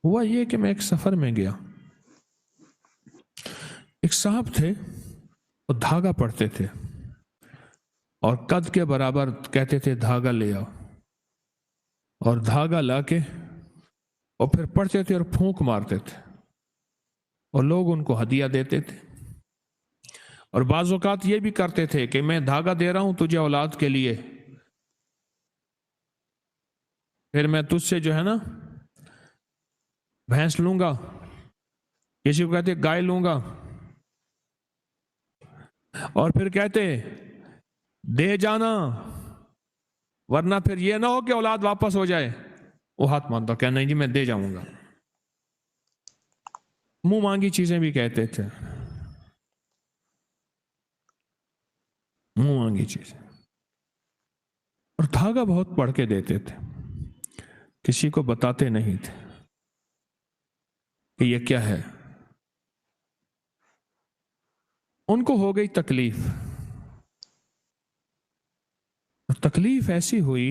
हुआ ये कि मैं एक सफर में गया, एक साहब थे, वो धागा पढ़ते थे और कद के बराबर कहते थे धागा ले आओ, और धागा लाके और फिर पढ़ते थे और फूंक मारते थे और लोग उनको हदिया देते थे। और बाज़ औक़ात ये भी करते थे कि मैं धागा दे रहा हूं तुझे औलाद के लिए, फिर मैं तुझसे जो है ना भैंस लूंगा, किसी को कहते गाय लूंगा, और फिर कहते दे जाना वरना फिर ये ना हो कि औलाद वापस हो जाए। वो हाथ मानता, क्या नहीं जी मैं दे जाऊंगा। मुंह मांगी चीजें भी कहते थे, मुंह मांगी चीजें। और धागा बहुत पढ़ के देते थे, किसी को बताते नहीं थे कि ये क्या है। उनको हो गई तकलीफ, तकलीफ ऐसी हुई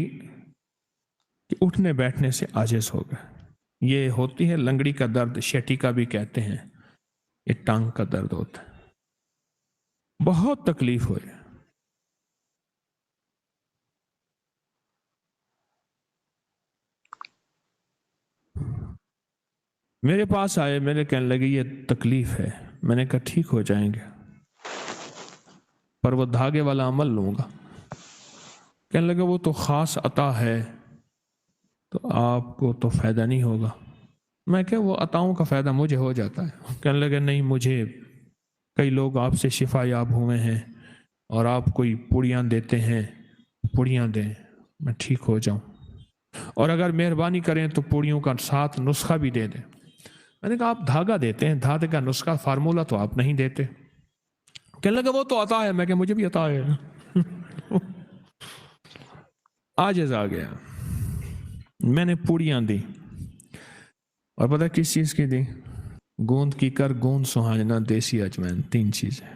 कि उठने बैठने से आजिज हो गए। ये होती है लंगड़ी का दर्द, शेटी का भी कहते हैं, ये टांग का दर्द होता है। बहुत तकलीफ हुई। मेरे पास आए, मेरे कहने लगे ये तकलीफ है। मैंने कहा ठीक हो जाएंगे, पर वो धागे वाला अमल लूंगा। कहने लगे वो तो खास अता है, तो आपको तो फायदा नहीं होगा। मैं क्या, वो अताओं का फायदा मुझे हो जाता है। कहने लगे नहीं, मुझे कई लोग आपसे शिफा याब हुए हैं और आप कोई पुड़ियाँ देते हैं, पुड़ियाँ दें, मैं ठीक हो जाऊं, और अगर मेहरबानी करें तो पुड़ियों का साथ नुस्खा भी दे दें। मैंने कहा आप धागा देते हैं, धागे का नुस्खा फार्मूला तो आप नहीं देते। कहने लगे वो तो अता है। मैं क्या, मुझे भी अता है। आजिज़ आ गया, मैंने पुड़ियाँ दी, और पता किस चीज़ की दी? गोंद की कर, गोंद सुहाजना, देसी अजवाइन, 3 चीज़ें।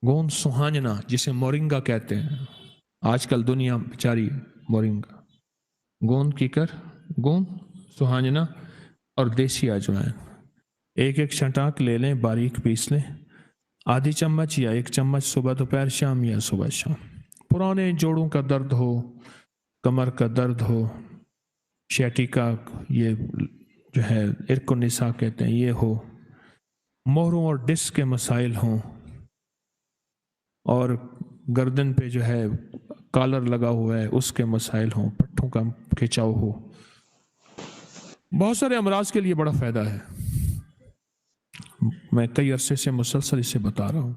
गोंद सुहाजना जिसे मोरिंगा कहते हैं, आजकल दुनिया बेचारी मोरिंगा। गोंद की कर, गोंद सुहाजना और देसी अजवाइन, एक एक छटाक ले लें, बारीक पीस लें, आधी चम्मच या 1 चम्मच सुबह दोपहर शाम या सुबह शाम। पुराने जोड़ों का दर्द हो, कमर का दर्द हो, शेटी का ये जो है इरकुनिसा कहते हैं ये हो, मोहरों और डिस्क के मसाइल हों, और गर्दन पे जो है कॉलर लगा हुआ है उसके मसाइल हों, पट्टों का खिंचाव हो, बहुत सारे अमराज के लिए बड़ा फायदा है। मैं कई अरसे से मुसलसल इसे बता रहा हूं।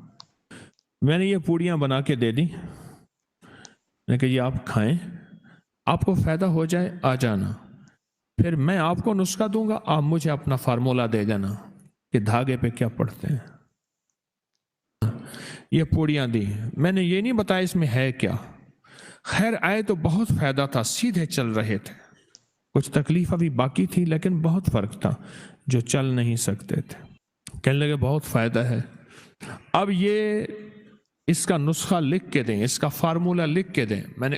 मैंने ये पूड़ियाँ बना के दे दी, मैंने कहा ये आप खाएं, आपको फायदा हो जाए आ जाना, फिर मैं आपको नुस्खा दूंगा, आप मुझे अपना फार्मूला दे देना कि धागे पे क्या पढ़ते हैं। ये पूड़ियाँ दी, मैंने ये नहीं बताया इसमें है क्या। खैर आए तो बहुत फायदा था, सीधे चल रहे थे। कुछ तकलीफ अभी बाकी थी लेकिन बहुत फर्क था, जो चल नहीं सकते थे। कहने लगे बहुत फायदा है, अब ये इसका नुस्खा लिख के दें, इसका फार्मूला लिख के दें। मैंने